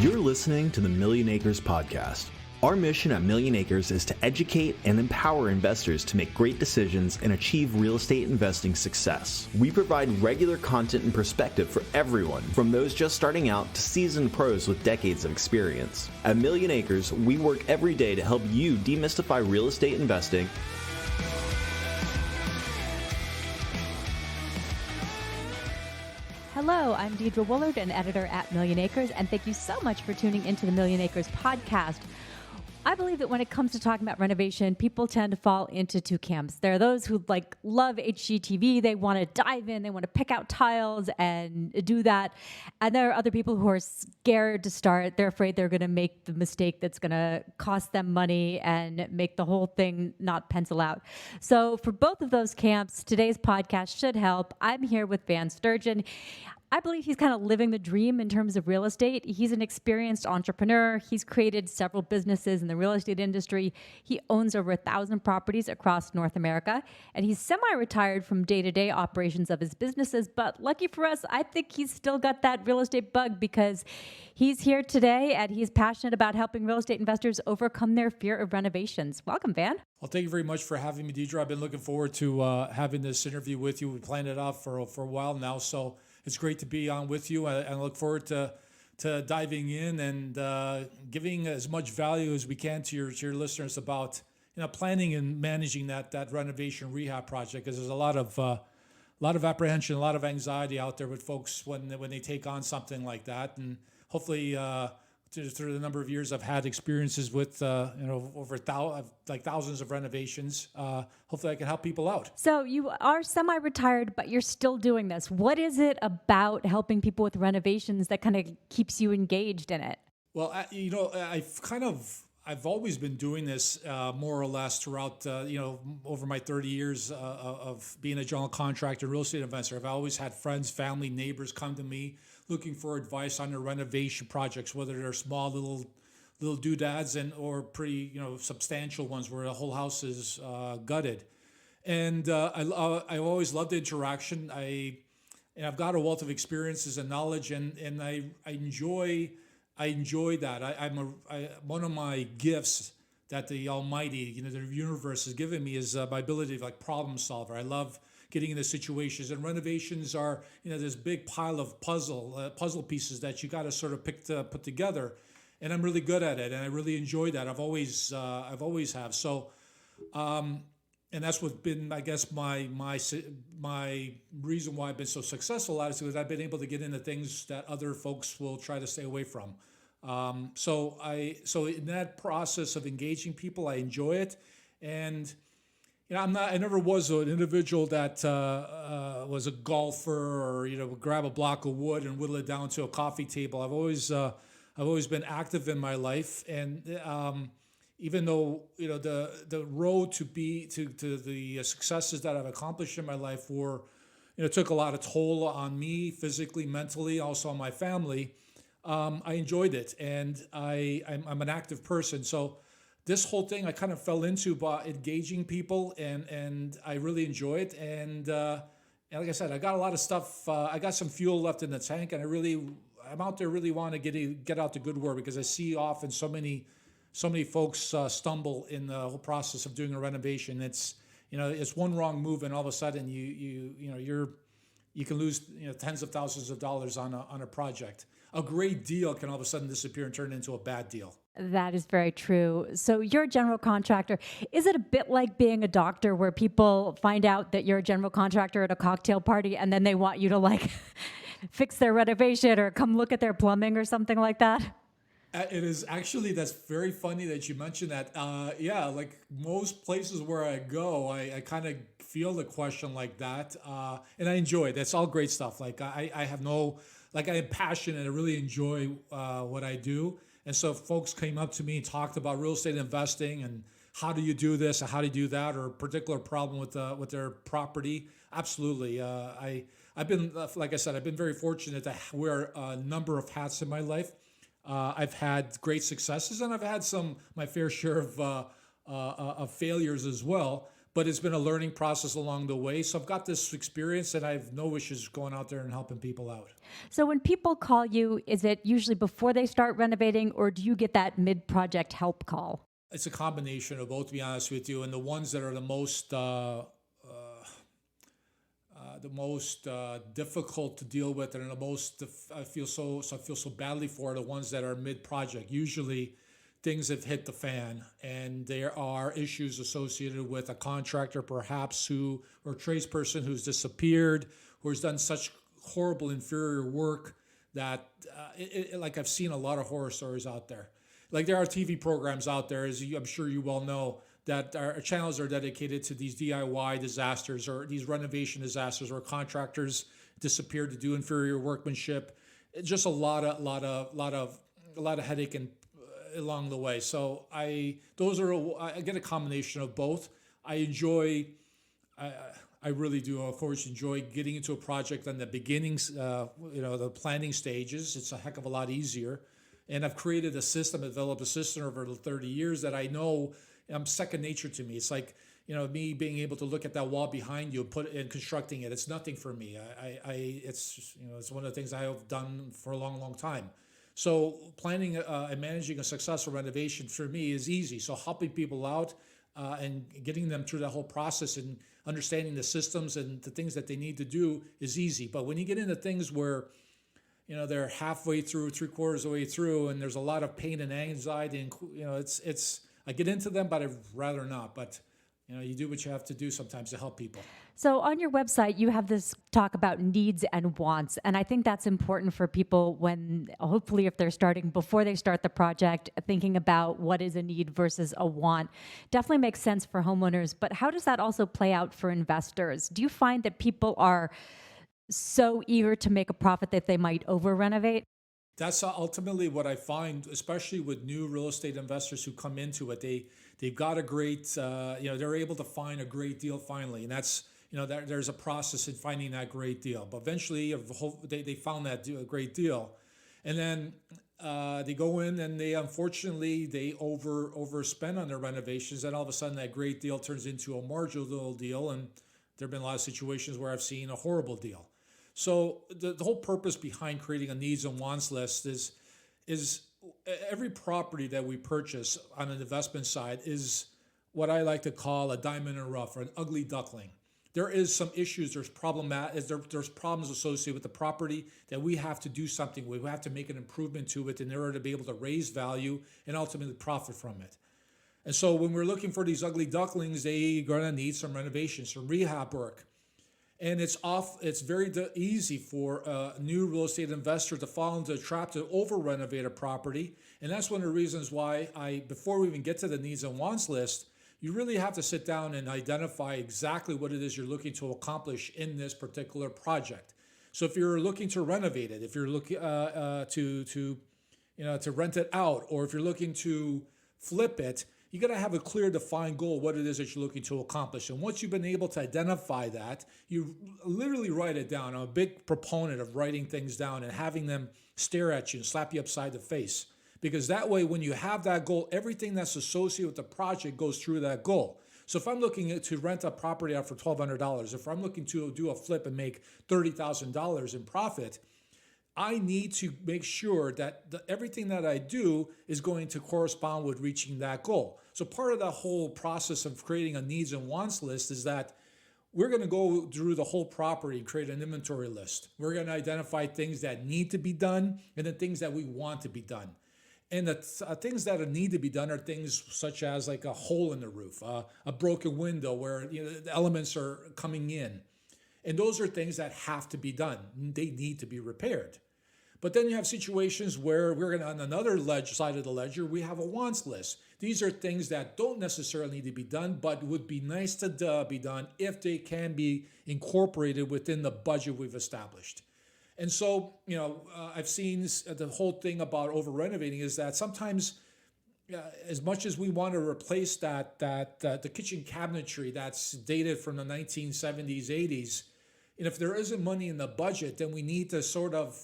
You're listening to the Millionacres Podcast. Our mission at Millionacres is to educate and empower investors to make great decisions and achieve real estate investing success. We provide regular content and perspective for everyone, from those just starting out to seasoned pros with decades of experience. At Millionacres, we work every day to help you demystify real estate investing, Hello, I'm Deidre Woolard, an editor at Millionacres, and thank you so much for tuning into the Millionacres Podcast. I believe that when it comes to talking about renovation, people tend to fall into two camps. There are those who love HGTV. They want to dive in. They want to pick out tiles and do that. And there are other people who are scared to start. They're afraid they're going to make the mistake that's going to cost them money and make the whole thing not pencil out. So for both of those camps, today's podcast should help. I'm here with Van Sturgeon. I believe he's kind of living the dream in terms of real estate. He's an experienced entrepreneur. He's created several businesses in the real estate industry. He owns over 1,000 properties across North America, and he's semi-retired from day-to-day operations of his businesses. But lucky for us, I think he's still got that real estate bug because he's here today and he's passionate about helping real estate investors overcome their fear of renovations. Welcome, Van. Well, thank you very much for having me, Deidre. I've been looking forward to having this interview with you. We planned it out for a while now, so it's great to be on with you. I look forward to diving in and giving as much value as we can to your listeners about planning and managing that renovation rehab project, because there's a lot of apprehension, a lot of anxiety out there with folks when they take on something like that. And hopefully, through the number of years I've had experiences with over thousands of renovations, hopefully I can help people out. So you are semi-retired, but you're still doing this. What is it about helping people with renovations that kind of keeps you engaged in it? Well, I've always been doing this more or less throughout over my 30 years of being a general contractor, real estate investor. I've always had friends, family, neighbors come to me looking for advice on their renovation projects, whether they're small little doodads or pretty substantial ones where the whole house is gutted. And I always loved the interaction. I've got a wealth of experiences and knowledge, and I enjoy that. One of my gifts that the Almighty, the universe has given me is my ability to problem solver. I love getting into situations, and renovations are this big pile of puzzle pieces that you got to sort of put together, and I'm really good at it, and I really enjoy that. I've always have. So, and that's what's been, I guess, my reason why I've been so successful at it, is I've been able to get into things that other folks will try to stay away from. So in that process of engaging people, I enjoy it, and I never was an individual that was a golfer or would grab a block of wood and whittle it down to a coffee table. I've always been active in my life, and even though the road to the successes that I've accomplished in my life took a lot of toll on me physically, mentally, also on my family. I enjoyed it, and I'm an active person. So this whole thing I kind of fell into by engaging people, and I really enjoy it. And like I said, I got a lot of stuff. I got some fuel left in the tank, and I'm out there really want to get out the good word, because I see often so many folks stumble in the whole process of doing a renovation. It's one wrong move, and all of a sudden you can lose tens of thousands of dollars on a project. A great deal can all of a sudden disappear and turn into a bad deal. That is very true. So you're a general contractor. Is it a bit like being a doctor, where people find out that you're a general contractor at a cocktail party and then they want you to fix their renovation or come look at their plumbing or something like that? It is actually, that's very funny that you mentioned that. Like most places where I go, I kind of feel the question like that. And I enjoy it. That's all great stuff. I am passionate. I really enjoy what I do. And so if folks came up to me and talked about real estate investing and how do you do this and how do you do that, or a particular problem with their property, absolutely. I've been, like I said, I've been very fortunate to wear a number of hats in my life. I've had great successes, and I've had my fair share of failures as well. but it's been a learning process along the way. So I've got this experience and I have no issues going out there and helping people out. So when people call you, is it usually before they start renovating, or do you get that mid-project help call? It's a combination of both, to be honest with you. And the ones that are the most difficult to deal with, and the most I feel so badly for, are the ones that are mid-project. Usually things have hit the fan and there are issues associated with a contractor perhaps or tradesperson who's disappeared, who has done such horrible inferior work that like I've seen a lot of horror stories out there. Like there are TV programs out there, as I'm sure you well know, that our channels are dedicated to these DIY disasters or these renovation disasters where contractors disappeared to do inferior workmanship. It's just a lot of headache and along the way. So I get a combination of both. I really do, of course, enjoy getting into a project on the beginnings, the planning stages. It's a heck of a lot easier. And I've created a system, developed a system over the 30 years that I know second nature to me. It's like, me being able to look at that wall behind you, constructing it. It's nothing for me. It's one of the things I have done for a long, long time. So planning and managing a successful renovation for me is easy. So helping people out and getting them through that whole process and understanding the systems and the things that they need to do is easy. But when you get into things where they're halfway through, 3/4 of the way through, and there's a lot of pain and anxiety, and I get into them, but I'd rather not. But you do what you have to do sometimes to help people. So on your website, you have this talk about needs and wants. And I think that's important for people when, hopefully, if they're starting before they start the project, thinking about what is a need versus a want. Definitely makes sense for homeowners. But how does that also play out for investors? Do you find that people are so eager to make a profit that they might over-renovate? That's ultimately what I find, especially with new real estate investors who come into it. They've got a great, they're able to find a great deal finally, and that's, there's a process in finding that great deal. But eventually, they found that great deal, and then they go in and they overspend on their renovations, and all of a sudden that great deal turns into a marginal deal, and there have been a lot of situations where I've seen a horrible deal. So the whole purpose behind creating a needs and wants list is every property that we purchase on an investment side is what I like to call a diamond in the rough, or an ugly duckling. There is some issues, there's problems associated with the property that we have to do something with. We have to make an improvement to it in order to be able to raise value and ultimately profit from it. And so when we're looking for these ugly ducklings, they're going to need some renovations, some rehab work. And it's very easy for a new real estate investor to fall into a trap to over-renovate a property. And that's one of the reasons why before we even get to the needs and wants list, you really have to sit down and identify exactly what it is you're looking to accomplish in this particular project. So if you're looking to renovate it, if you're looking to rent it out, or if you're looking to flip it, you got to have a clear, defined goal, what it is that you're looking to accomplish. And once you've been able to identify that, you literally write it down. I'm a big proponent of writing things down and having them stare at you and slap you upside the face. Because that way, when you have that goal, everything that's associated with the project goes through that goal. So if I'm looking to rent a property out for $1,200, if I'm looking to do a flip and make $30,000 in profit, I need to make sure that everything that I do is going to correspond with reaching that goal. So part of the whole process of creating a needs and wants list is that we're going to go through the whole property and create an inventory list. We're going to identify things that need to be done and the things that we want to be done. And the things that need to be done are things such as like a hole in the roof, a broken window where the elements are coming in. And those are things that have to be done. They need to be repaired. But then you have situations where we're going to, on another side of the ledger, we have a wants list. These are things that don't necessarily need to be done, but would be nice to be done if they can be incorporated within the budget we've established. And so, I've seen the whole thing about over-renovating is that sometimes, as much as we want to replace the kitchen cabinetry that's dated from the 1970s, 80s, And if there isn't money in the budget, then we need to sort of,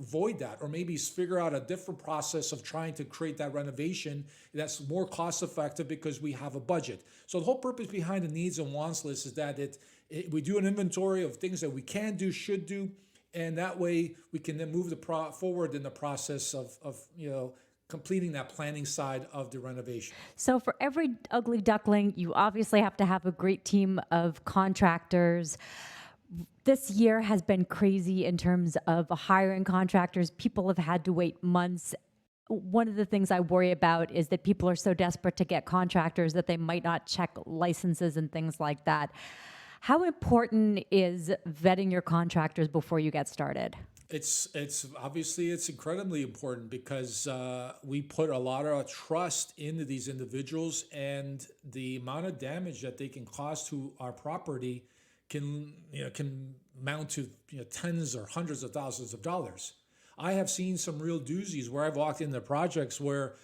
void that, or maybe figure out a different process of trying to create that renovation that's more cost effective because we have a budget. So the whole purpose behind the needs and wants list is that we do an inventory of things that we can do, should do, and that way we can then move forward in the process of completing that planning side of the renovation. So for every ugly duckling, you obviously have to have a great team of contractors. This year has been crazy in terms of hiring contractors. People have had to wait months. One of the things I worry about is that people are so desperate to get contractors that they might not check licenses and things like that. How important is vetting your contractors before you get started? It's obviously it's incredibly important because we put a lot of trust into these individuals, and the amount of damage that they can cause to our property can amount to tens or hundreds of thousands of dollars. I have seen some real doozies where I've walked into projects where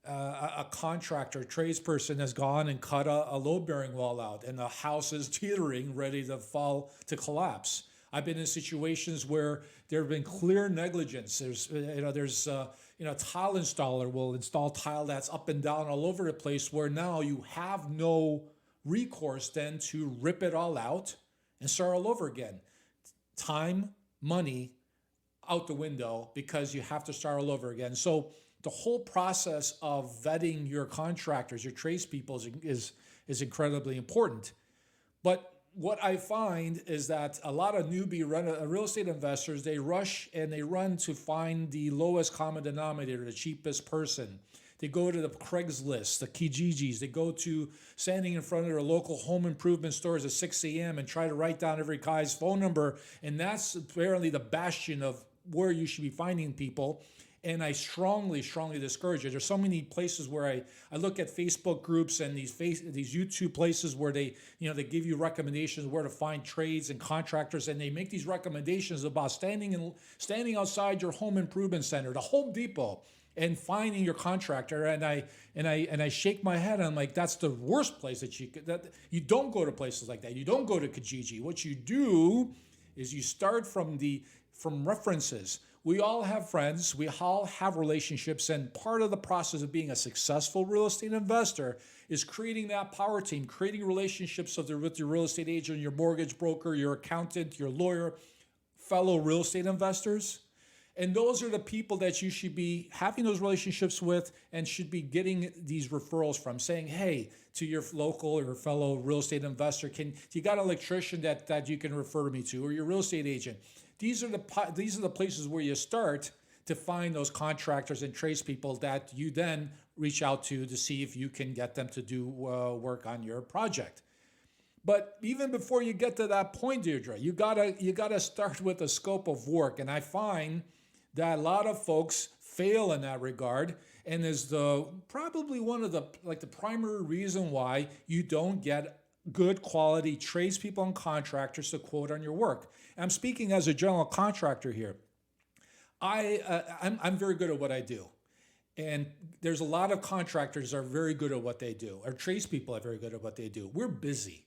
a contractor, tradesperson has gone and cut a load-bearing wall out, and the house is teetering, ready to collapse. I've been in situations where there have been clear negligence. There's tile installer will install tile that's up and down all over the place, where now you have no recourse then to rip it all out and start all over again. Time, money out the window because you have to start all over again. So the whole process of vetting your contractors, your tradespeople is incredibly important. But what I find is that a lot of newbie real estate investors, they rush and they run to find the lowest common denominator, the cheapest person. They go to the Craigslist, the Kijijis. They go to standing in front of their local home improvement stores at 6 a.m. and try to write down every guy's phone number. And that's apparently the bastion of where you should be finding people. And I strongly, strongly discourage it. There's so many places where I look at Facebook groups and these YouTube places where they give you recommendations where to find trades and contractors, and they make these recommendations about standing outside your home improvement center, the Home Depot, and finding your contractor. And I shake my head. I'm like, that's the worst place that you don't go to places like that. You don't go to Kijiji. What you do is you start from references. We all have friends, we all have relationships, and part of the process of being a successful real estate investor is creating that power team, creating relationships with your real estate agent, your mortgage broker, your accountant, your lawyer, fellow real estate investors. And those are the people that you should be having those relationships with and should be getting these referrals from, saying, hey, to your local or fellow real estate investor, you got an electrician that you can refer me to, or your real estate agent. These are the places where you start to find those contractors and tradespeople that you then reach out to see if you can get them to do work on your project. But even before you get to that point, Deirdre, you gotta start with a scope of work, and I find that a lot of folks fail in that regard, and is probably one of the primary reason why you don't get good quality tradespeople and contractors to quote on your work. I'm speaking as a general contractor here. I'm very good at what I do. And there's a lot of contractors that are very good at what they do. Our tradespeople are very good at what they do. We're busy.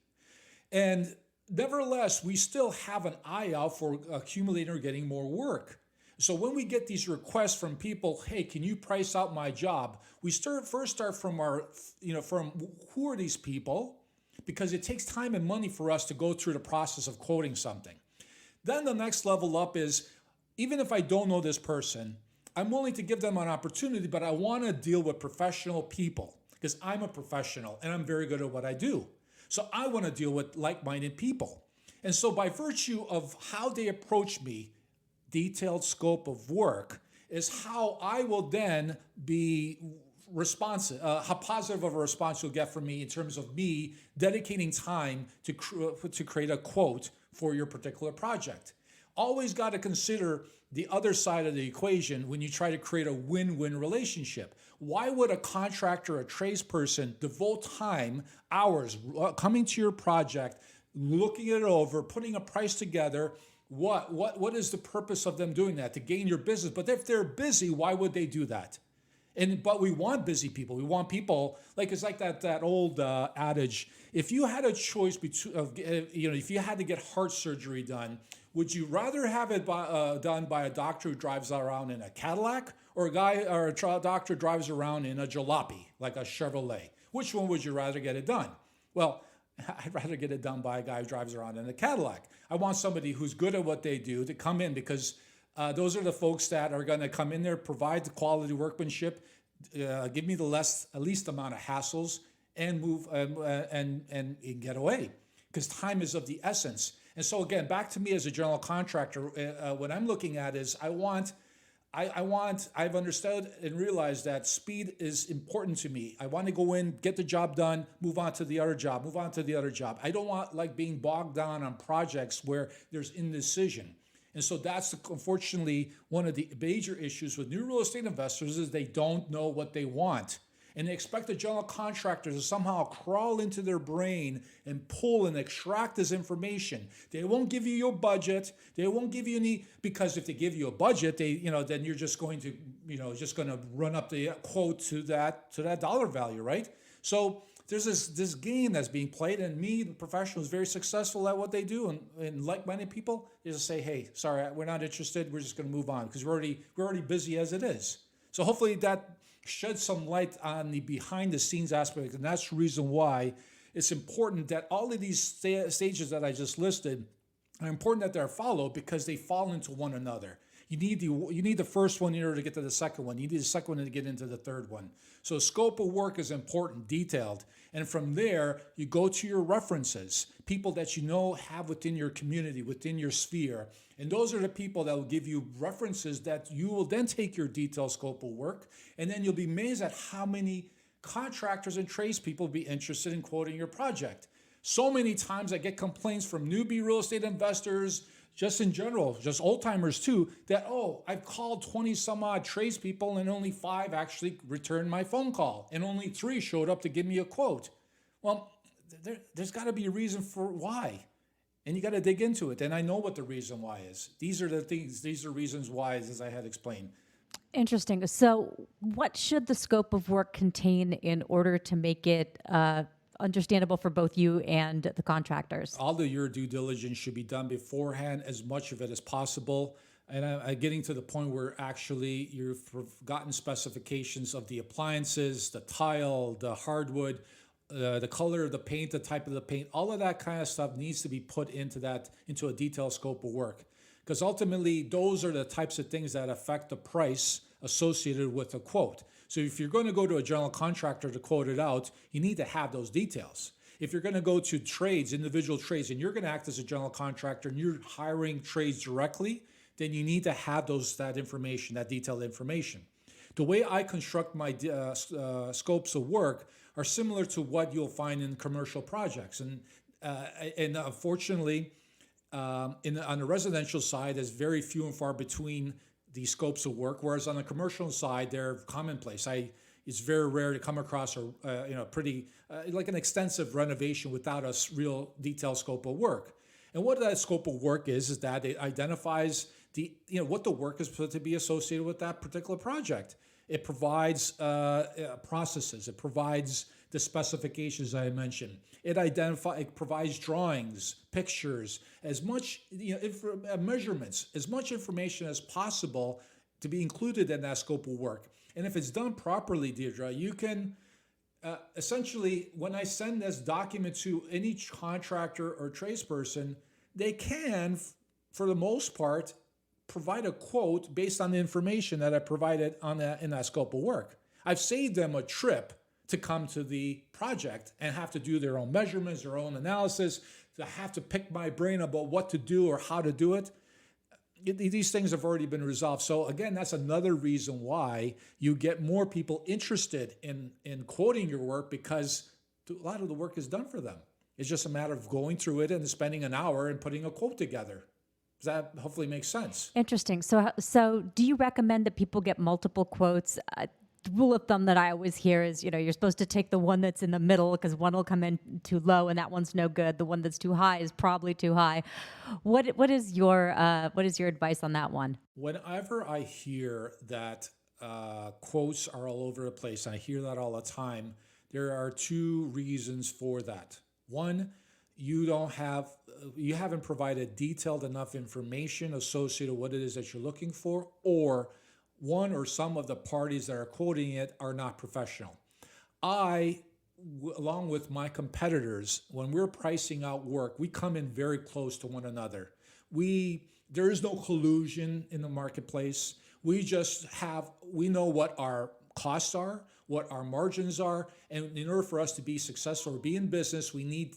And nevertheless, we still have an eye out for accumulating or getting more work. So when we get these requests from people, hey, can you price out my job? We start from from who are these people? Because it takes time and money for us to go through the process of quoting something. Then the next level up is, even if I don't know this person, I'm willing to give them an opportunity, but I want to deal with professional people because I'm a professional and I'm very good at what I do. So I want to deal with like-minded people. And so by virtue of how they approach me, detailed scope of work is how I will then be responsive, how positive of a response you'll get from me in terms of me dedicating time to create a quote for your particular project. Always got to consider the other side of the equation when you try to create a win-win relationship. Why would a contractor, a tradesperson devote time, hours, coming to your project, looking it over, putting a price together? What is the purpose of them doing that? To gain your business. But if they're busy, why would they do that? But we want busy people. We want people it's like that old adage. If you had a choice between, if you had to get heart surgery done, would you rather have it done by a doctor who drives around in a Cadillac, or a doctor drives around in a jalopy, like a Chevrolet? Which one would you rather get it done? Well, I'd rather get it done by a guy who drives around in a Cadillac. I want somebody who's good at what they do to come in, because those are the folks that are going to come in there, provide the quality workmanship, give me the least amount of hassles, and move and get away, because time is of the essence. And so again, back to me as a general contractor, what I'm looking at is I've understood and realized that speed is important to me. I want to go in, get the job done, move on to the other job, I don't want being bogged down on projects where there's indecision. And so that's unfortunately one of the major issues with new real estate investors, is they don't know what they want. And they expect the general contractor to somehow crawl into their brain and pull and extract this information. They won't give you your budget. They won't give you any, because if they give you a budget, then you're just going to run up the quote to that dollar value, right? So there's this game that's being played, and me, the professional, is very successful at what they do. And like-minded people, they just say, hey, sorry, we're not interested. We're just going to move on, because we're already busy as it is. So hopefully that shed some light on the behind the scenes aspect. And that's the reason why it's important that all of these stages that I just listed are important that they're followed, because they fall into one another. You need the first one in order to get to the second one. You need the second one to get into the third one. So scope of work is important, detailed. And from there, you go to your references, people that have within your community, within your sphere. And those are the people that will give you references that you will then take your detailed scope of work. And then you'll be amazed at how many contractors and tradespeople will be interested in quoting your project. So many times I get complaints from newbie real estate investors, just in general, just old timers too, that, I've called 20 some odd tradespeople and only 5 actually returned my phone call, and only 3 showed up to give me a quote. Well, there's got to be a reason for why. And you got to dig into it. And I know what the reason why is. These are reasons why, as I had explained. Interesting. So what should the scope of work contain in order to make it understandable for both you and the contractors? All of your due diligence should be done beforehand, as much of it as possible. And I'm getting to the point where actually you've forgotten specifications of the appliances, the tile, the hardwood, the color of the paint, the type of the paint. All of that kind of stuff needs to be put into a detailed scope of work. Because ultimately, those are the types of things that affect the price associated with a quote. So if you're going to go to a general contractor to quote it out, you need to have those details. If you're going to go to individual trades, and you're going to act as a general contractor and you're hiring trades directly, then you need to have that information, that detailed information. The way I construct my scopes of work are similar to what you'll find in commercial projects. And unfortunately, on the residential side, there's very few and far between the scopes of work, whereas on the commercial side, they're commonplace. It's very rare to come across pretty like an extensive renovation without a real detailed scope of work. And what that scope of work is that it identifies what the work is supposed to be associated with that particular project. It provides processes. It provides the specifications I mentioned. It provides drawings, pictures, as much measurements, as much information as possible to be included in that scope of work. And if it's done properly, Deirdre, you can essentially, when I send this document to any contractor or tradesperson, they can, for the most part, provide a quote based on the information that I provided in that scope of work. I've saved them a trip to come to the project and have to do their own measurements, their own analysis, to have to pick my brain about what to do or how to do it. These things have already been resolved. So again, that's another reason why you get more people interested in quoting your work, because a lot of the work is done for them. It's just a matter of going through it and spending an hour and putting a quote together. Does that hopefully make sense? Interesting. So do you recommend that people get multiple quotes? The rule of thumb that I always hear is, you're supposed to take the one that's in the middle, because one will come in too low and that one's no good. The one that's too high is probably too high. What is your advice on that one? Whenever I hear that quotes are all over the place. I hear that all the time. There are two reasons for that. One, you haven't provided detailed enough information associated with what it is that you're looking for, or one or some of the parties that are quoting it are not professional. Along with my competitors, when we're pricing out work, we come in very close to one another. There is no collusion in the marketplace. We know what our costs are, what our margins are, and in order for us to be successful or be in business,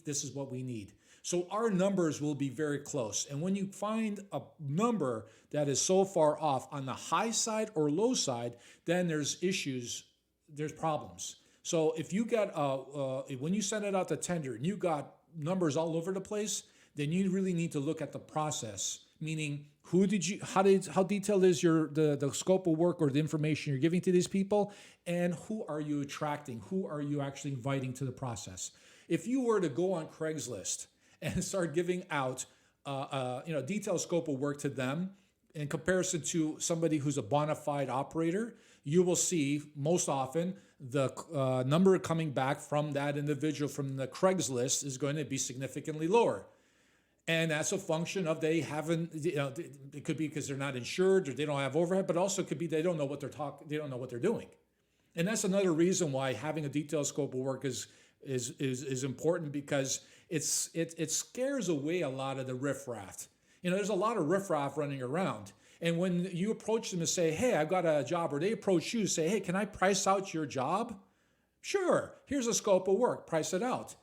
this is what we need. So our numbers will be very close. And when you find a number that is so far off on the high side or low side, then there's issues, there's problems. So if you get when you send it out to tender and you got numbers all over the place, then you really need to look at the process. Meaning, how detailed is the scope of work or the information you're giving to these people, and who are you attracting? Who are you actually inviting to the process? If you were to go on Craigslist and start giving out detailed scope of work to them in comparison to somebody who's a bona fide operator, you will see most often the number coming back from that individual from the Craigslist is going to be significantly lower. And that's a function of they haven't, it could be because they're not insured or they don't have overhead, but also it could be they don't know what they're doing. And that's another reason why having a detailed scope of work is important, because it scares away a lot of the riffraff. There's a lot of riffraff running around. And when you approach them and say, hey, I've got a job, or they approach you and say, hey, can I price out your job? Sure, here's a scope of work, price it out.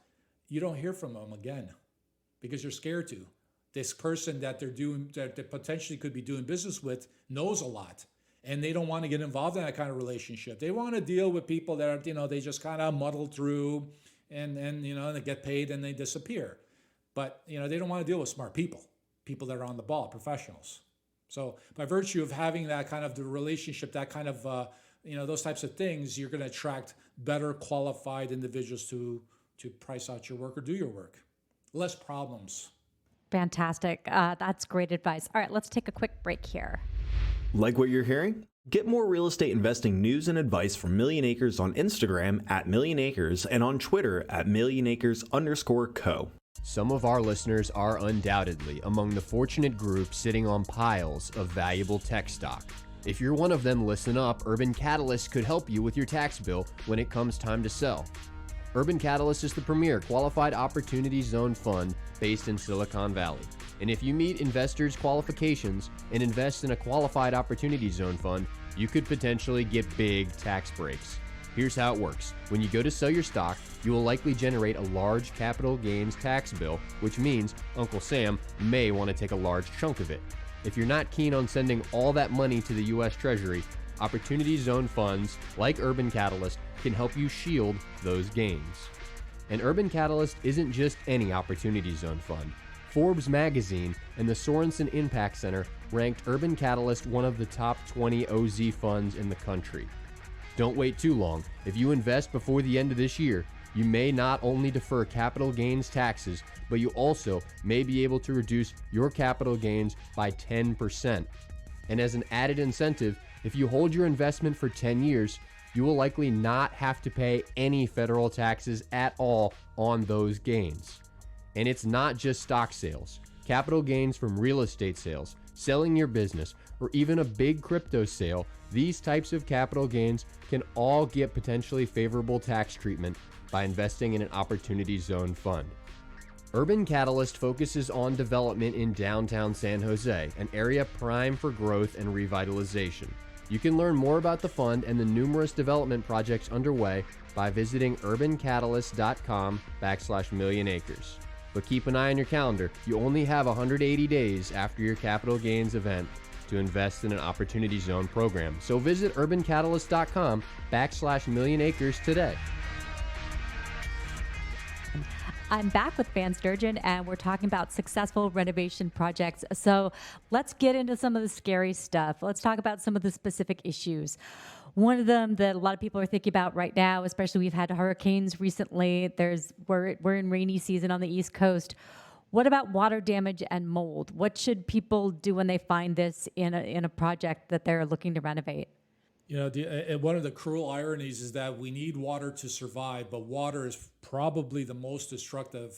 You don't hear from them again because you're scared to. This person that they potentially could be doing business with knows a lot, and they don't want to get involved in that kind of relationship. They want to deal with people that are, they just kind of muddle through and they get paid and they disappear. But, they don't want to deal with smart people that are on the ball, professionals. So by virtue of having that kind of the relationship, that kind of, those types of things, you're going to attract better qualified individuals to price out your work or do your work. Less problems. Fantastic. That's great advice. All right, let's take a quick break here. Like what you're hearing? Get more real estate investing news and advice from Millionacres on Instagram @Millionacres and on Twitter @Millionacres_co. Some of our listeners are undoubtedly among the fortunate group sitting on piles of valuable tech stock. If you're one of them, listen up. Urban Catalyst could help you with your tax bill when it comes time to sell. Urban Catalyst is the premier qualified opportunity zone fund based in Silicon Valley. And if you meet investors' qualifications and invest in a qualified opportunity zone fund, you could potentially get big tax breaks. Here's how it works. When you go to sell your stock, you will likely generate a large capital gains tax bill, which means Uncle Sam may want to take a large chunk of it. If you're not keen on sending all that money to the U.S. Treasury, Opportunity Zone funds like Urban Catalyst can help you shield those gains. And Urban Catalyst isn't just any Opportunity Zone fund. Forbes magazine and the Sorensen Impact Center ranked Urban Catalyst one of the top 20 OZ funds in the country. Don't wait too long. If you invest before the end of this year, you may not only defer capital gains taxes, but you also may be able to reduce your capital gains by 10%. And as an added incentive, if you hold your investment for 10 years, you will likely not have to pay any federal taxes at all on those gains. And it's not just stock sales. Capital gains from real estate sales, selling your business, or even a big crypto sale, these types of capital gains can all get potentially favorable tax treatment by investing in an Opportunity Zone fund. Urban Catalyst focuses on development in downtown San Jose, an area prime for growth and revitalization. You can learn more about the fund and the numerous development projects underway by visiting urbancatalyst.com/millionacres. But keep an eye on your calendar. You only have 180 days after your capital gains event to invest in an Opportunity Zone program. So visit urbancatalyst.com/millionacres today. I'm back with Van Sturgeon, and we're talking about successful renovation projects. So let's get into some of the scary stuff. Let's talk about some of the specific issues. One of them that a lot of people are thinking about right now, especially we've had hurricanes recently. We're in rainy season on the East Coast. What about water damage and mold? What should people do when they find this in a project that they're looking to renovate? One of the cruel ironies is that we need water to survive, but water is probably the most destructive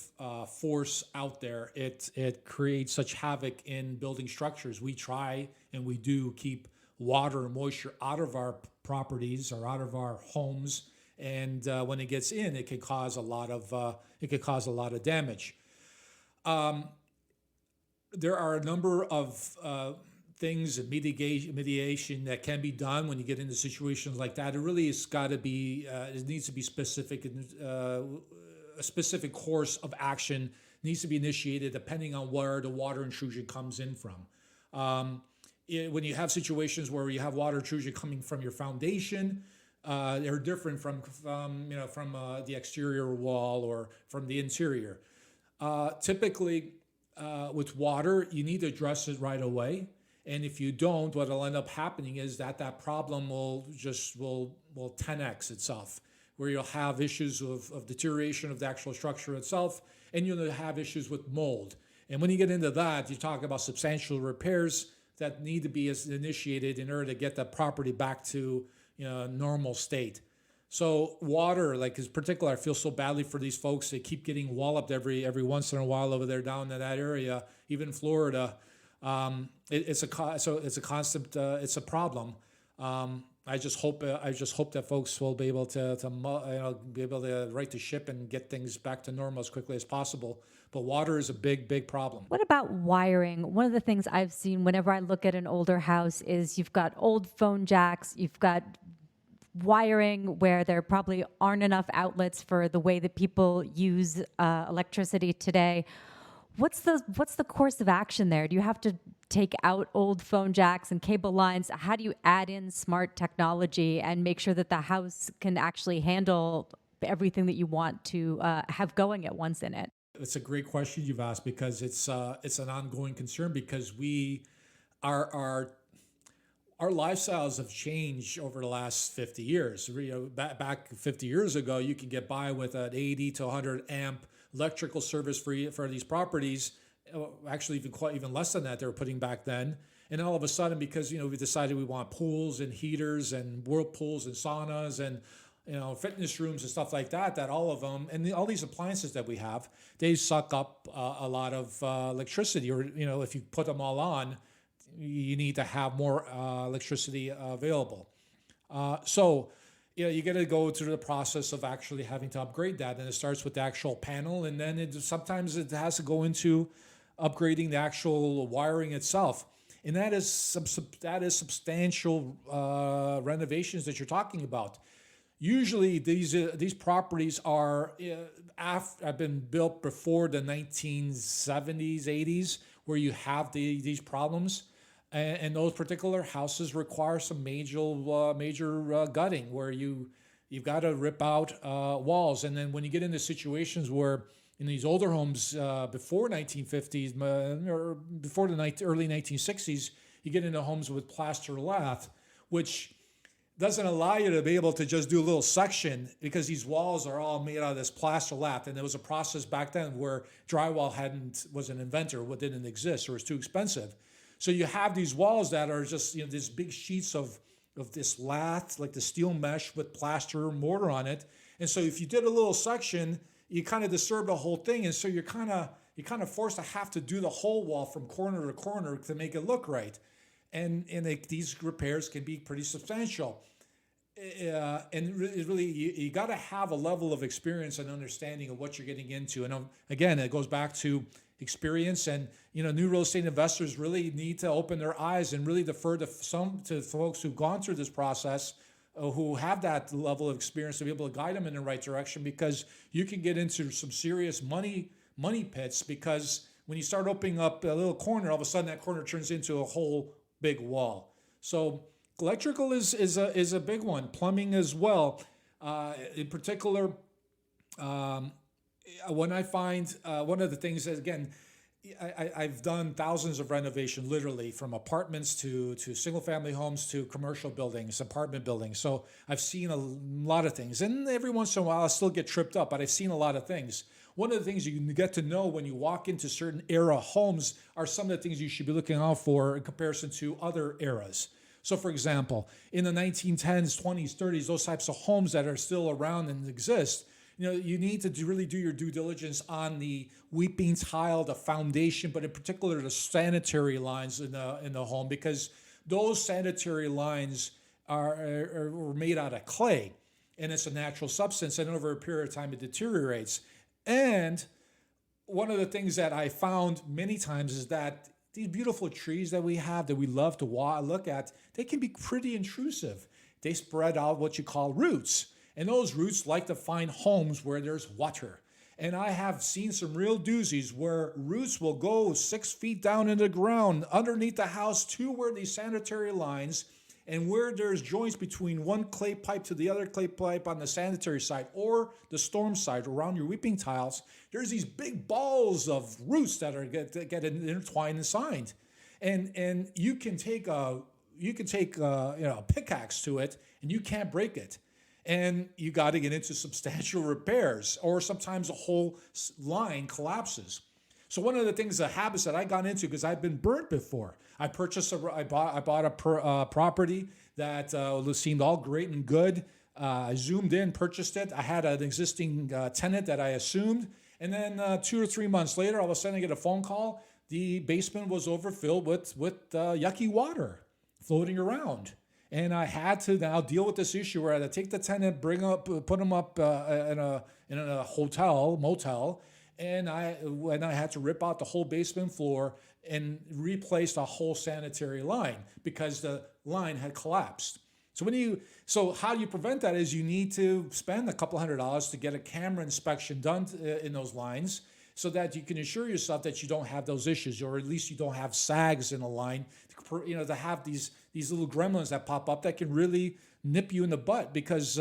force out there. It creates such havoc in building structures. We try and we do keep water and moisture out of our properties or out of our homes, and when it gets in, it can cause a lot of damage. There are a number of things and mediation that can be done when you get into situations like that. It really has got to be, it needs to be specific, a specific course of action needs to be initiated depending on where the water intrusion comes in from. When you have situations where you have water intrusion coming from your foundation, they're different from the exterior wall or from the interior. Typically, with water, you need to address it right away. And if you don't, what will end up happening is that problem will 10x itself, where you'll have issues of deterioration of the actual structure itself, and you'll have issues with mold. And when you get into that, you talk about substantial repairs that need to be initiated in order to get the property back to normal state. So water, like in particular, I feel so badly for these folks. They keep getting walloped every once in a while over there down in that area, even Florida. It's a constant. It's a problem. I just hope that folks will be able to right the ship and get things back to normal as quickly as possible. But water is a big problem. What about wiring? One of the things I've seen whenever I look at an older house is you've got old phone jacks, you've got wiring where there probably aren't enough outlets for the way that people use electricity today. What's the course of action there? Do you have to take out old phone jacks and cable lines? How do you add in smart technology and make sure that the house can actually handle everything that you want to have going at once in it? It's a great question you've asked, because it's an ongoing concern, because our lifestyles have changed over the last 50 years. Back 50 years ago, you could get by with an 80 to 100 amp electrical service for these properties. Actually, even less than that they were putting back then. And all of a sudden, because we decided we want pools and heaters and whirlpools and saunas and fitness rooms and stuff like that, that all of them and all these appliances that we have, they suck up a lot of electricity. Or if you put them all on, you need to have more electricity available. So you got to go through the process of actually having to upgrade that, and it starts with the actual panel, and then sometimes it has to go into upgrading the actual wiring itself, and that is substantial renovations that you're talking about. Usually, these properties have been built before the 1970s, 80s, where you have these problems. And those particular houses require some major gutting, where you've got to rip out walls. And then when you get into situations where in these older homes before 1950s or before the early 1960s, you get into homes with plaster lath, which doesn't allow you to be able to just do a little section, because these walls are all made out of this plaster lath. And there was a process back then where drywall wasn't invented, or didn't exist, or was too expensive. So you have these walls that are just these big sheets of this lath, like the steel mesh with plaster mortar on it. And so if you did a little section, you kind of disturb the whole thing, and so you're kind of forced to have to do the whole wall from corner to corner to make it look right. And these repairs can be pretty substantial. And really, you got to have a level of experience and understanding of what you're getting into. And again, it goes back to experience, and new real estate investors really need to open their eyes and really defer to folks who've gone through this process, who have that level of experience to be able to guide them in the right direction, because you can get into some serious money pits, because when you start opening up a little corner, all of a sudden that corner turns into a whole big wall. So electrical is a big one. Plumbing as well. In particular, when I find one of the things that, again, I've done thousands of renovation, literally from apartments to single family homes to commercial buildings, apartment buildings. So I've seen a lot of things, and every once in a while I still get tripped up, but I've seen a lot of things. One of the things you can get to know when you walk into certain era homes are some of the things you should be looking out for in comparison to other eras. So for example, in the 1910s, 20s, 30s, those types of homes that are still around and exist, you need to really do your due diligence on the weeping tile, the foundation, but in particular the sanitary lines in the home, because those sanitary lines are made out of clay, and it's a natural substance, and over a period of time it deteriorates. And one of the things that I found many times is that these beautiful trees that we have that we love to look at, they can be pretty intrusive. They spread out what you call roots. And those roots like to find homes where there's water. And I have seen some real doozies where roots will go 6 feet down in the ground underneath the house to where these sanitary lines, and where there's joints between one clay pipe to the other clay pipe on the sanitary side or the storm side around your weeping tiles, there's these big balls of roots that get intertwined inside. And you can take a pickaxe to it and you can't break it. And you got to get into substantial repairs, or sometimes the whole line collapses. So one of the things, the habits that I got into, because I've been burnt before. I bought a property that seemed all great and good. I zoomed in, purchased it. I had an existing tenant that I assumed, and then 2 or 3 months later, all of a sudden I get a phone call. The basement was overfilled with yucky water floating around. And I had to now deal with this issue where I had to take the tenant, put him up in a motel, and I had to rip out the whole basement floor and replace the whole sanitary line because the line had collapsed. So how do you prevent that? Is you need to spend a couple $100 to get a camera inspection done in those lines, so that you can assure yourself that you don't have those issues, or at least you don't have sags in a line, to have these little gremlins that pop up that can really nip you in the butt, because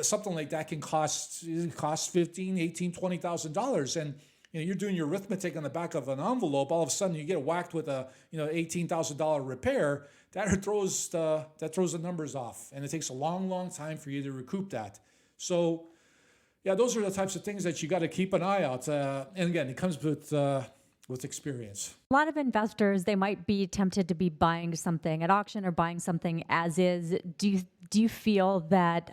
something like that can cost $15,000, $18,000, $20,000. And you're doing your arithmetic on the back of an envelope, all of a sudden you get whacked with a $18,000 repair. That throws the numbers off, and it takes a long time for you to recoup that. So yeah, those are the types of things that you got to keep an eye out. And again, it comes with experience. A lot of investors, they might be tempted to be buying something at auction or buying something as is. Do you feel that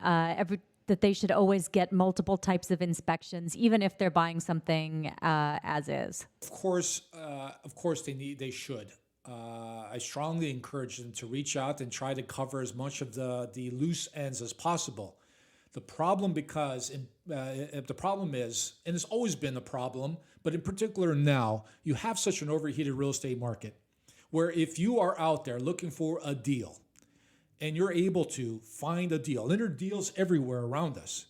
that they should always get multiple types of inspections, even if they're buying something as is? Of course, they should. I strongly encourage them to reach out and try to cover as much of the loose ends as possible. The problem is, and it's always been a problem, but in particular now, you have such an overheated real estate market where if you are out there looking for a deal and you're able to find a deal, and there are deals everywhere around us,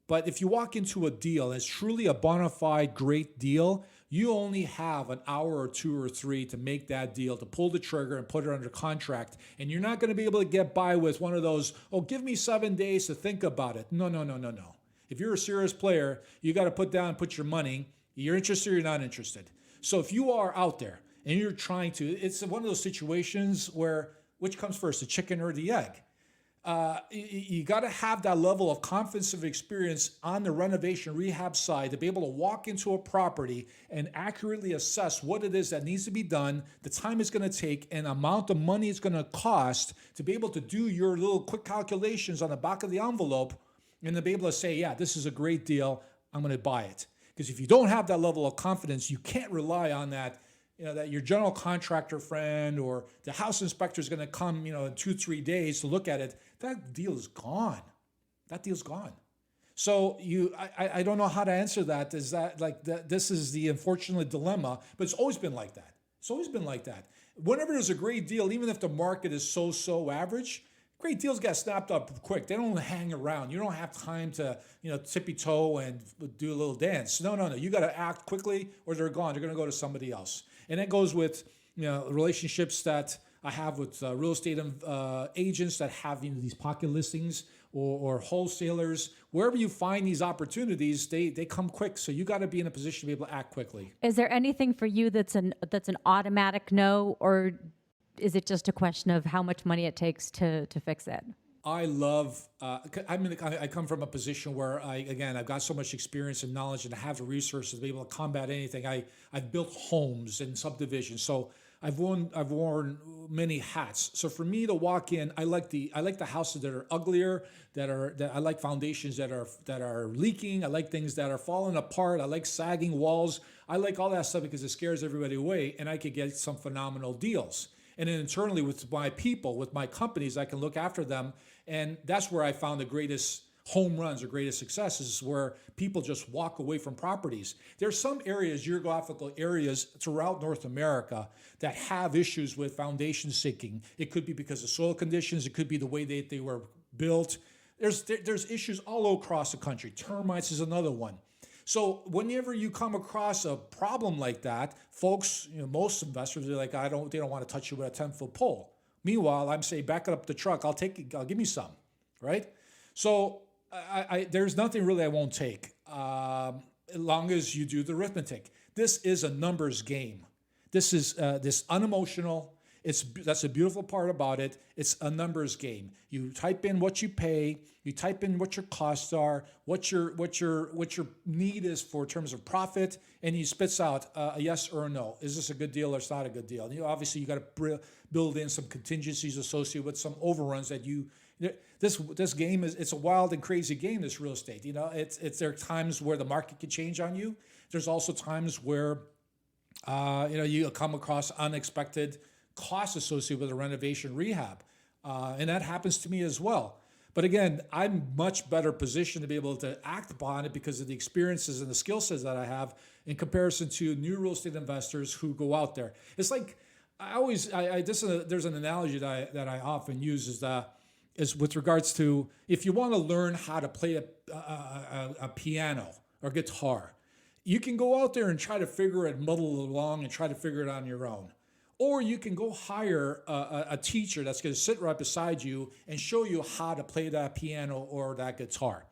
but if you walk into a deal and it's truly a bona fide great deal, you only have an hour or 2 or 3 to make that deal, to pull the trigger and put it under contract. And you're not going to be able to get by with one of those, give me 7 days to think about it. No. If you're a serious player, you got to put your money. You're interested or you're not interested. So if you are out there and you're trying to, it's one of those situations where, which comes first, the chicken or the egg? You got to have that level of confidence of experience on the renovation rehab side to be able to walk into a property and accurately assess what it is that needs to be done, the time it's going to take, and amount of money it's going to cost to be able to do your little quick calculations on the back of the envelope, and to be able to say, yeah, this is a great deal, I'm going to buy it. Because if you don't have that level of confidence, you can't rely on that. That your general contractor friend or the house inspector is going to come, in 2-3 days to look at it. That deal is gone. That deal's gone. So I don't know how to answer that. Is that like that? This is the unfortunate dilemma, but it's always been like that. It's always been like that. Whenever there's a great deal, even if the market is so average, great deals get snapped up quick. They don't hang around. You don't have time to, tippy toe and do a little dance. No. You got to act quickly or they're gone. They're going to go to somebody else. And that goes with, relationships that I have with real estate agents that have these pocket listings or wholesalers. Wherever you find these opportunities, they come quick. So you got to be in a position to be able to act quickly. Is there anything for you that's an automatic no, or is it just a question of how much money it takes to fix it? I love, I come from a position where I've got so much experience and knowledge and I have the resources to be able to combat anything. I've built homes and subdivisions. So I've worn many hats. So for me to walk in, I like the houses that are uglier, that I like foundations that are leaking. I like things that are falling apart. I like sagging walls. I like all that stuff because it scares everybody away, and I could get some phenomenal deals. And then internally with my people, with my companies, I can look after them, and that's where I found the greatest home runs or greatest successes, where people just walk away from properties. There's some areas, geographical areas throughout North America, that have issues with foundation sinking. It could be because of soil conditions. It could be the way they were built. There's issues all across the country. Termites is another one. So whenever you come across a problem like that, folks, most investors are like, they don't want to touch you with a 10-foot pole. Meanwhile, I'm saying, back up the truck. I'll give me some, right? So there's nothing really I won't take, as long as you do the arithmetic. This is a numbers game. This is this unemotional. That's a beautiful part about it. It's a numbers game. You type in what you pay. You type in what your costs are, what your need is for terms of profit, and you spits out a yes or a no. Is this a good deal or it's not a good deal? And obviously you got to build in some contingencies associated with some overruns that you. This game it's a wild and crazy game. This real estate, there are times where the market can change on you. There's also times where you come across unexpected costs associated with a renovation rehab, and that happens to me as well. But again, I'm much better positioned to be able to act upon it because of the experiences and the skill sets that I have in comparison to new real estate investors who go out there. It's like there's an analogy that I often use is with regards to, if you want to learn how to play a piano or guitar, you can go out there and try to muddle along and try to figure it on your own. Or you can go hire a teacher that's going to sit right beside you and show you how to play that piano or that guitar.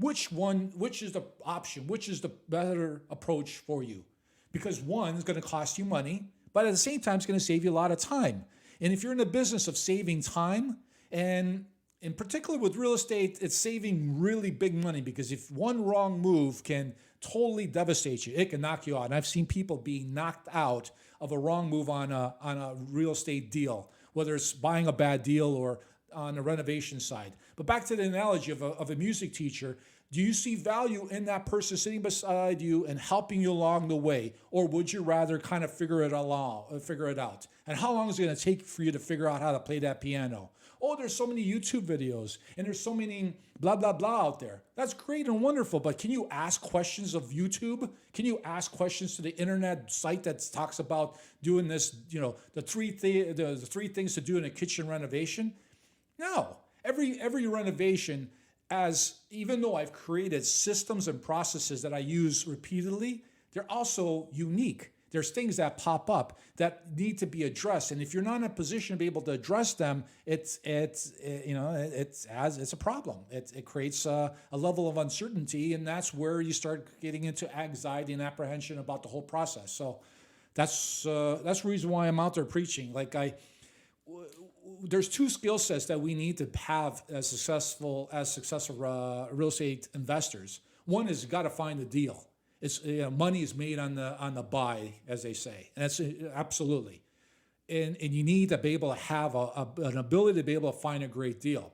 Which is the option? Which is the better approach for you? Because one is going to cost you money, but at the same time, it's going to save you a lot of time. And if you're in the business of saving time, and in particular with real estate, it's saving really big money, because if one wrong move can totally devastate you, it can knock you out. And I've seen people being knocked out of a wrong move on a real estate deal, whether it's buying a bad deal or on the renovation side. But back to the analogy of a music teacher, do you see value in that person sitting beside you and helping you along the way? Or would you rather kind of figure it out? And how long is it going to take for you to figure out how to play that piano? Oh, there's so many YouTube videos and there's so many blah, blah, blah out there. That's great and wonderful, but can you ask questions of YouTube? Can you ask questions to the internet site that talks about doing this, the three things to do in a kitchen renovation? No. Every renovation, even though I've created systems and processes that I use repeatedly, they're also unique. There's things that pop up that need to be addressed, and if you're not in a position to be able to address them, it's a problem. It creates a level of uncertainty, and that's where you start getting into anxiety and apprehension about the whole process. So that's the reason why I'm out there preaching. There's two skill sets that we need to have as successful real estate investors. One is you got to find the deal. It's money is made on the buy, as they say, and that's absolutely. And you need to be able to have an ability to be able to find a great deal.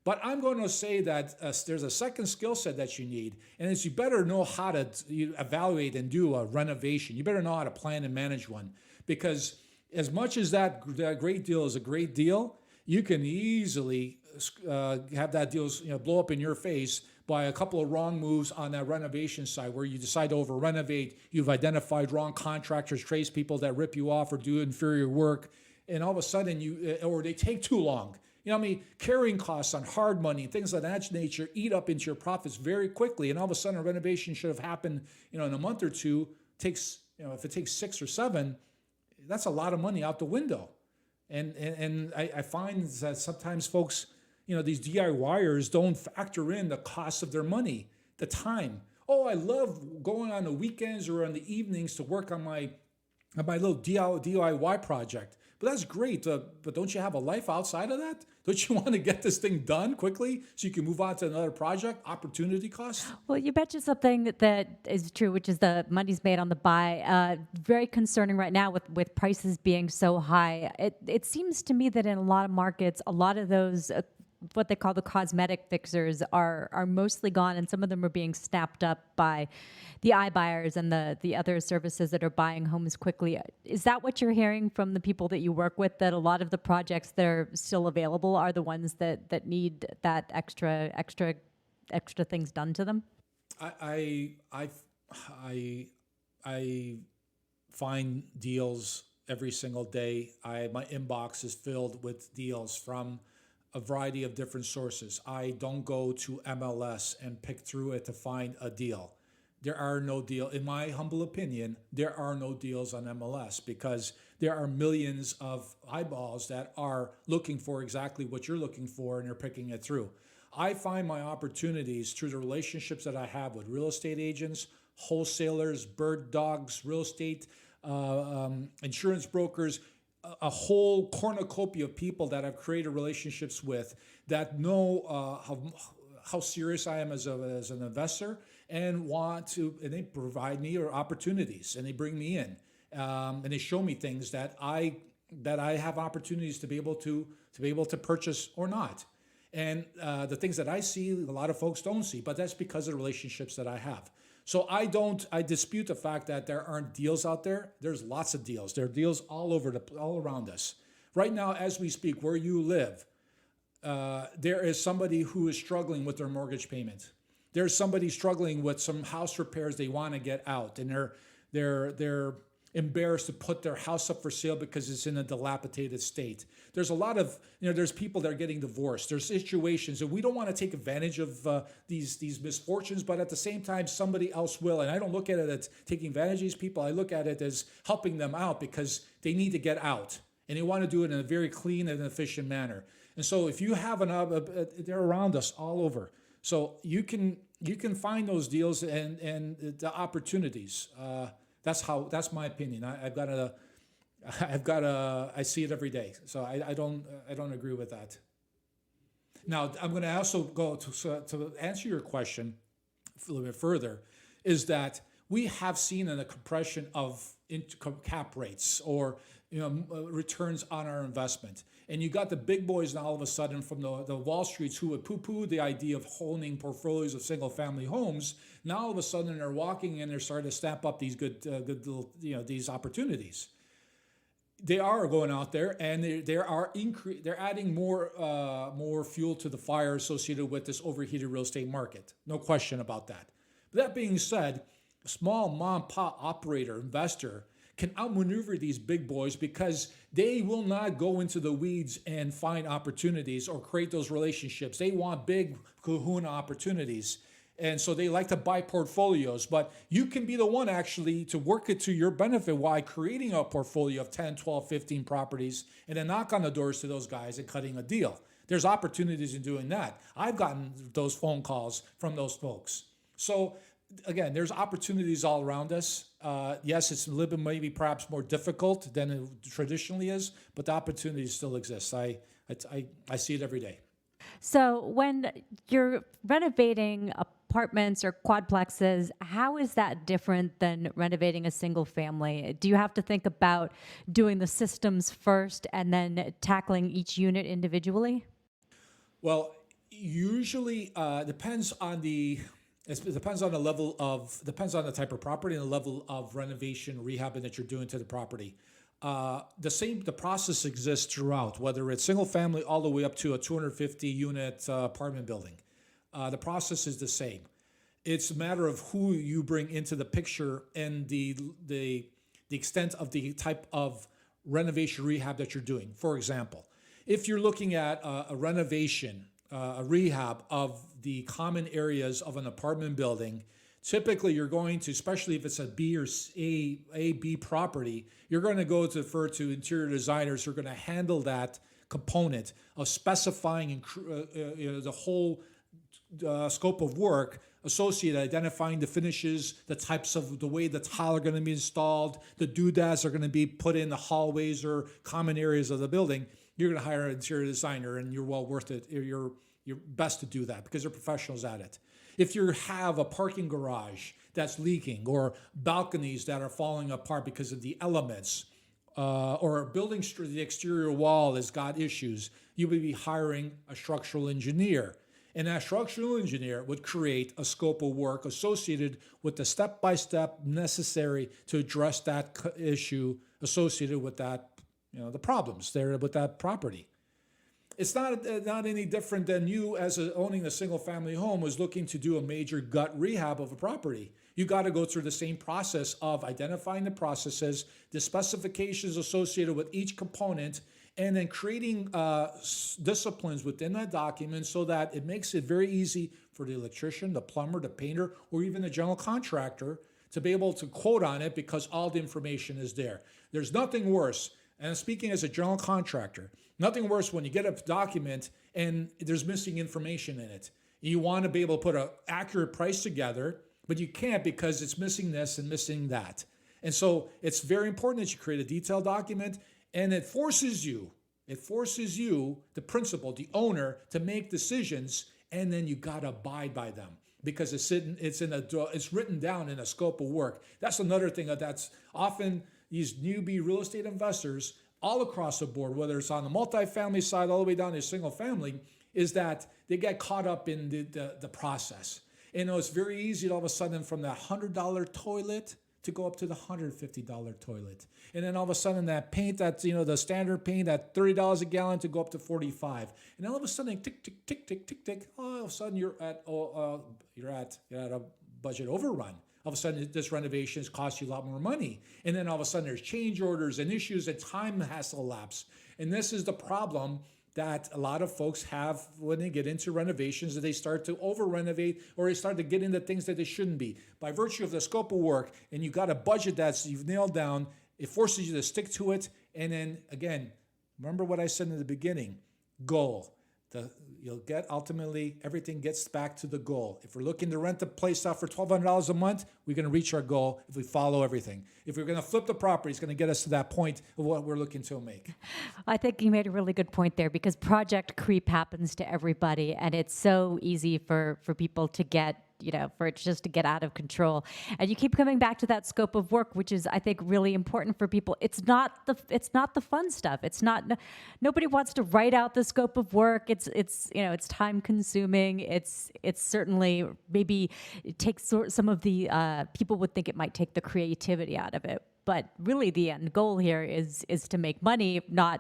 But I'm going to say that there's a second skill set that you need, and it's you better know how to evaluate and do a renovation. You better know how to plan and manage one, because as much as that great deal is a great deal, you can easily have that deal blow up in your face by a couple of wrong moves on that renovation side, where you decide to over renovate. You've identified wrong contractors, tradespeople that rip you off or do inferior work, and all of a sudden or they take too long. Carrying costs on hard money, things of that nature eat up into your profits very quickly, and all of a sudden a renovation should have happened in a month or two. If it takes 6 or 7, that's a lot of money out the window. And I find that sometimes folks, these DIYers don't factor in the cost of their money, the time. Oh, I love going on the weekends or on the evenings to work on my little DIY project. but that's great. But don't you have a life outside of that? Don't you want to get this thing done quickly so you can move on to another project? Opportunity cost? Well, you mentioned something that is true, which is the money's made on the buy. Very concerning right now with prices being so high. It seems to me that in a lot of markets, a lot of those what they call the cosmetic fixers are mostly gone, and some of them are being snapped up by the iBuyers and the other services that are buying homes quickly. Is that what you're hearing from the people that you work with, that a lot of the projects that are still available are the ones that need that extra things done to them? I find deals every single day. My inbox is filled with deals from a variety of different sources. I don't go to MLS and pick through it to find a deal. There are no deal, in my humble opinion, there are no deals on MLS because there are millions of eyeballs that are looking for exactly what you're looking for, and you're picking it through. I find my opportunities through the relationships that I have with real estate agents, wholesalers, bird dogs, real estate, insurance brokers, a whole cornucopia of people that I've created relationships with that know how serious I am as an investor and they provide me opportunities, and they bring me in, and they show me things that I have opportunities to be able to purchase or not. And the things that I see, a lot of folks don't see, but that's because of the relationships that I have. So I dispute the fact that there aren't deals out there. There's lots of deals. There are deals all around us. Right now, as we speak, where you live, there is somebody who is struggling with their mortgage payment. There's somebody struggling with some house repairs they want to get out, and they're embarrassed to put their house up for sale because it's in a dilapidated state. There's a lot of, there's people that are getting divorced. There's situations, and we don't want to take advantage of these misfortunes, but at the same time, somebody else will. And I don't look at it as taking advantage of these people. I look at it as helping them out because they need to get out, and they want to do it in a very clean and efficient manner. And so if you have they're around us all over. So you can find those deals and the opportunities. That's my opinion. I see it every day. So I don't agree with that. Now I'm going to also go to answer your question a little bit further, is that we have seen a compression of cap rates or returns on our investment. And you got the big boys now all of a sudden from the Wall Streets who would poo-poo the idea of owning portfolios of single-family homes. Now all of a sudden they're walking and they're starting to stamp up these good little, these opportunities. They are going out there and they're adding more fuel to the fire associated with this overheated real estate market. No question about that. But that being said, a small mom-and-pop operator, investor, can outmaneuver these big boys because they will not go into the weeds and find opportunities or create those relationships. They want big kahuna opportunities. And so they like to buy portfolios, but you can be the one actually to work it to your benefit while creating a portfolio of 10, 12, 15 properties and then knock on the doors to those guys and cutting a deal. There's opportunities in doing that. I've gotten those phone calls from those folks. So again, there's opportunities all around us. Yes, it's a little bit maybe perhaps more difficult than it traditionally is, but the opportunities still exist. I see it every day. So when you're renovating apartments or quadplexes, how is that different than renovating a single family? Do you have to think about doing the systems first and then tackling each unit individually? Well, usually depends on the type of property and the level of renovation, rehabbing that you're doing to the property. The process exists throughout, whether it's single family all the way up to a 250 unit apartment building. The process is the same. It's a matter of who you bring into the picture and the extent of the type of renovation rehab that you're doing. For example, if you're looking at a renovation, a rehab of the common areas of an apartment building, typically you're going to, especially if it's a B or B property, you're going to defer to interior designers who are going to handle that component of specifying the whole scope of work associated, identifying the finishes, the types of the way the tile are going to be installed, the doodads are going to be put in the hallways or common areas of the building, you're going to hire an interior designer, and you're well worth it. You're best to do that because they're professionals at it. If you have a parking garage that's leaking, or balconies that are falling apart because of the elements, or a building, the exterior wall has got issues, you would be hiring a structural engineer. And that structural engineer would create a scope of work associated with the step-by-step necessary to address that issue associated with that, the problems there with that property. It's not any different than you as owning a single-family home was looking to do a major gut rehab of a property. You got to go through the same process of identifying the processes, the specifications associated with each component, and then creating disciplines within that document so that it makes it very easy for the electrician, the plumber, the painter, or even the general contractor to be able to quote on it because all the information is there. There's nothing worse, and speaking as a general contractor, nothing worse when you get a document and there's missing information in it. You want to be able to put an accurate price together, but you can't because it's missing this and missing that. And so it's very important that you create a detailed document, and it forces you, the principal, the owner, to make decisions, and then you got to abide by them because it's written down in a scope of work. That's another thing that's often these newbie real estate investors all across the board, whether it's on the multifamily side all the way down to single family, is that they get caught up in the process. And it's very easy all of a sudden from that $100 toilet to go up to the $150 toilet. And then all of a sudden that paint, that's, the standard paint at $30 a gallon to go up to $45. And all of a sudden, tick, tick, tick, tick, tick, tick, all of a sudden you're at a budget overrun. All of a sudden this renovations cost you a lot more money. And then all of a sudden there's change orders and issues and time has to elapse. And this is the problem that a lot of folks have when they get into renovations, that they start to over-renovate or they start to get into things that they shouldn't be. By virtue of the scope of work, and you've got a budget that you've nailed down, it forces you to stick to it. And then, again, remember what I said in the beginning, goal. You'll get, ultimately, everything gets back to the goal. If we're looking to rent the place out for $1,200 a month, we're going to reach our goal if we follow everything. If we're going to flip the property, it's going to get us to that point of what we're looking to make. I think you made a really good point there because project creep happens to everybody, and it's so easy for people to get, for it just to get out of control. And you keep coming back to that scope of work, which is, I think, really important for people. It's not the fun stuff. Nobody wants to write out the scope of work. It's time consuming. It's certainly, maybe it takes some of the, people would think it might take the creativity out of it. But really the end goal here is to make money, not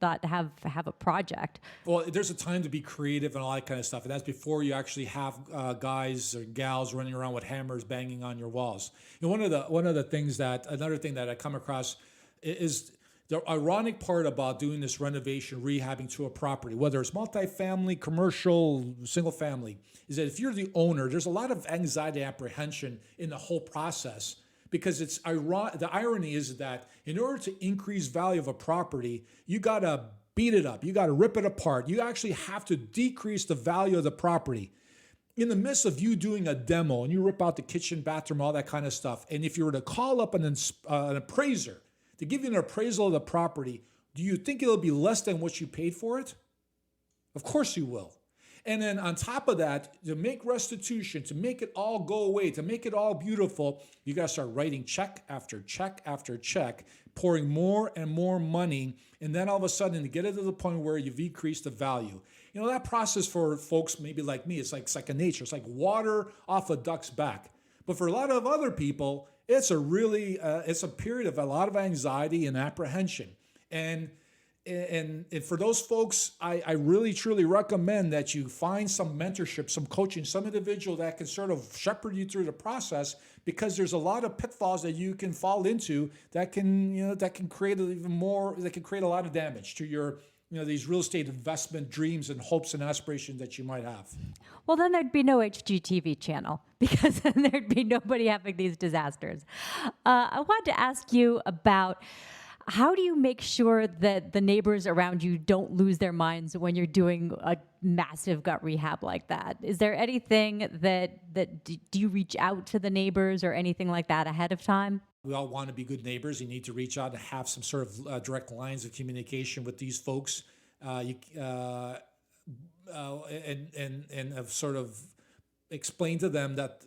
have a project. Well, there's a time to be creative and all that kind of stuff, and that's before you actually have guys or gals running around with hammers banging on your walls. And another thing that I come across is the ironic part about doing this renovation, rehabbing to a property, whether it's multifamily, commercial, single family, is that if you're the owner, there's a lot of anxiety, apprehension in the whole process. Because the irony is that in order to increase value of a property, you got to beat it up. You got to rip it apart. You actually have to decrease the value of the property. In the midst of you doing a demo and you rip out the kitchen, bathroom, all that kind of stuff, and if you were to call up an appraiser to give you an appraisal of the property, do you think it'll be less than what you paid for it? Of course you will. And then on top of that, to make restitution, to make it all go away, to make it all beautiful, you got to start writing check after check after check, pouring more and more money, and then all of a sudden to get it to the point where you've decreased the value. That process for folks maybe like me, it's like second nature. It's like water off a duck's back. But for a lot of other people, it's a period of a lot of anxiety and apprehension. And for those folks, I really, truly recommend that you find some mentorship, some coaching, some individual that can sort of shepherd you through the process, because there's a lot of pitfalls that you can fall into that can create a lot of damage to your, these real estate investment dreams and hopes and aspirations that you might have. Well, then there'd be no HGTV channel because then there'd be nobody having these disasters. I wanted to ask you about How do you make sure that the neighbors around you don't lose their minds when you're doing a massive gut rehab like that? Is there anything do you reach out to the neighbors or anything like that ahead of time? We all want to be good neighbors. You need to reach out and have some sort of direct lines of communication with these folks, and have sort of explain to them that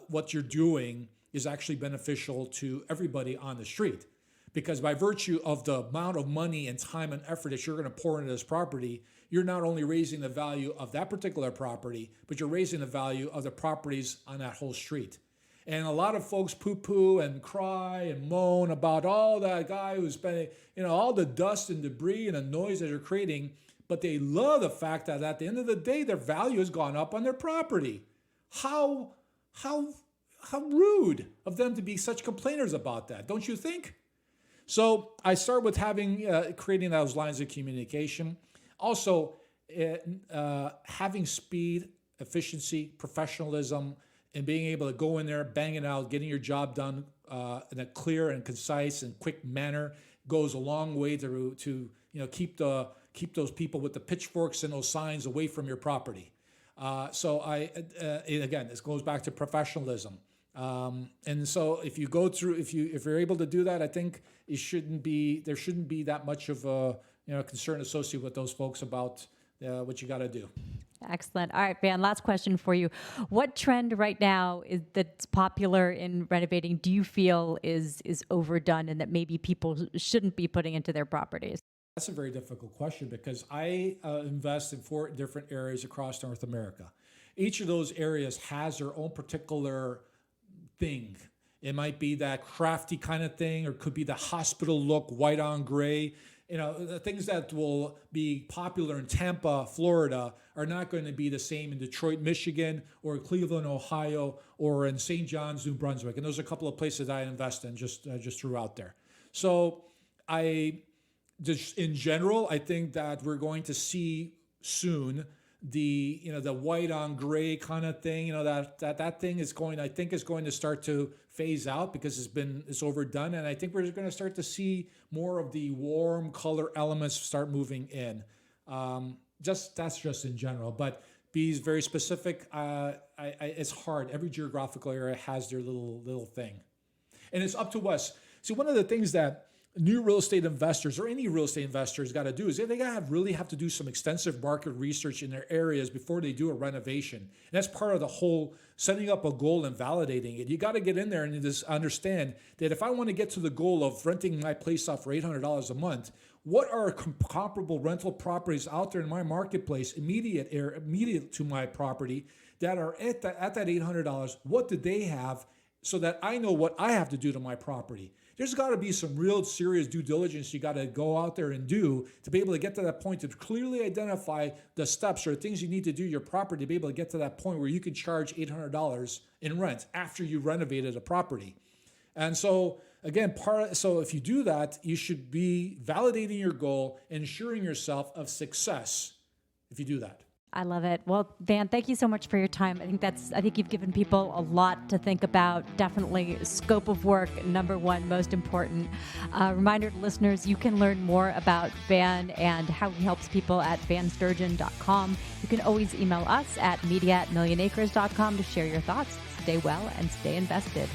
what you're doing is actually beneficial to everybody on the street. Because by virtue of the amount of money and time and effort that you're going to pour into this property, you're not only raising the value of that particular property, but you're raising the value of the properties on that whole street. And a lot of folks poo-poo and cry and moan about, that guy who's spending, all the dust and debris and the noise that you're creating, but they love the fact that at the end of the day, their value has gone up on their property. How rude of them to be such complainers about that, don't you think? So I start with creating those lines of communication. Also, having speed, efficiency, professionalism, and being able to go in there, bang it out, getting your job done in a clear and concise and quick manner goes a long way to keep those people with the pitchforks and those signs away from your property. Again, this goes back to professionalism. And so if you're able to do that, I think there shouldn't be that much of a concern associated with those folks about what you got to do. Excellent. All right, Van, last question for you. What trend right now that's popular in renovating do you feel is overdone and that maybe people shouldn't be putting into their properties? That's a very difficult question because I invest in 4 different areas across North America. Each of those areas has their own particular thing. It might be that crafty kind of thing, or it could be the hospital look, white on gray. The things that will be popular in Tampa, Florida, are not going to be the same in Detroit, Michigan, or Cleveland, Ohio, or in St. John's, New Brunswick. And those are a couple of places I invest in, just threw out there. So in general, I think that we're going to see soon the white on gray kind of thing, that thing is going to start to phase out because it's overdone. And I think we're going to start to see more of the warm color elements start moving in. That's just in general, but be very specific. It's hard. Every geographical area has their little thing, and it's up to us. See, one of the things that new real estate investors or any real estate investors got to do is they really have to do some extensive market research in their areas before they do a renovation. And that's part of the whole setting up a goal and validating it. You got to get in there and just understand that if I want to get to the goal of renting my place out for $800 a month, what are comparable rental properties out there in my marketplace, immediate to my property, that are at that $800? What do they have, so that I know what I have to do to my property? There's got to be some real serious due diligence you got to go out there and do to be able to get to that point to clearly identify the steps or things you need to do your property to be able to get to that point where you can charge $800 in rent after you renovated a property. And so again, if you do that, you should be validating your goal, ensuring yourself of success if you do that. I love it. Well, Van, thank you so much for your time. I think you've given people a lot to think about. Definitely scope of work, number one, most important. Reminder to listeners, you can learn more about Van and how he helps people at vansturgeon.com. You can always email us at media@millionacres.com to share your thoughts. Stay well and stay invested.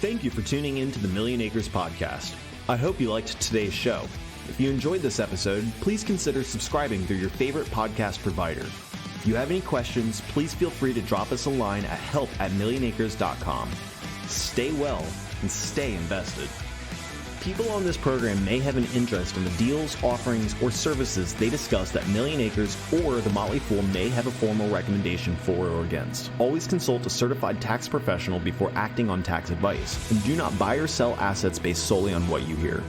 Thank you for tuning in to the Millionacres Podcast. I hope you liked today's show. If you enjoyed this episode, please consider subscribing through your favorite podcast provider. If you have any questions, please feel free to drop us a line at help@millionacres.com. Stay well and stay invested. People on this program may have an interest in the deals, offerings, or services they discussed at Million Acres, or the Motley Fool may have a formal recommendation for or against. Always consult a certified tax professional before acting on tax advice, and do not buy or sell assets based solely on what you hear.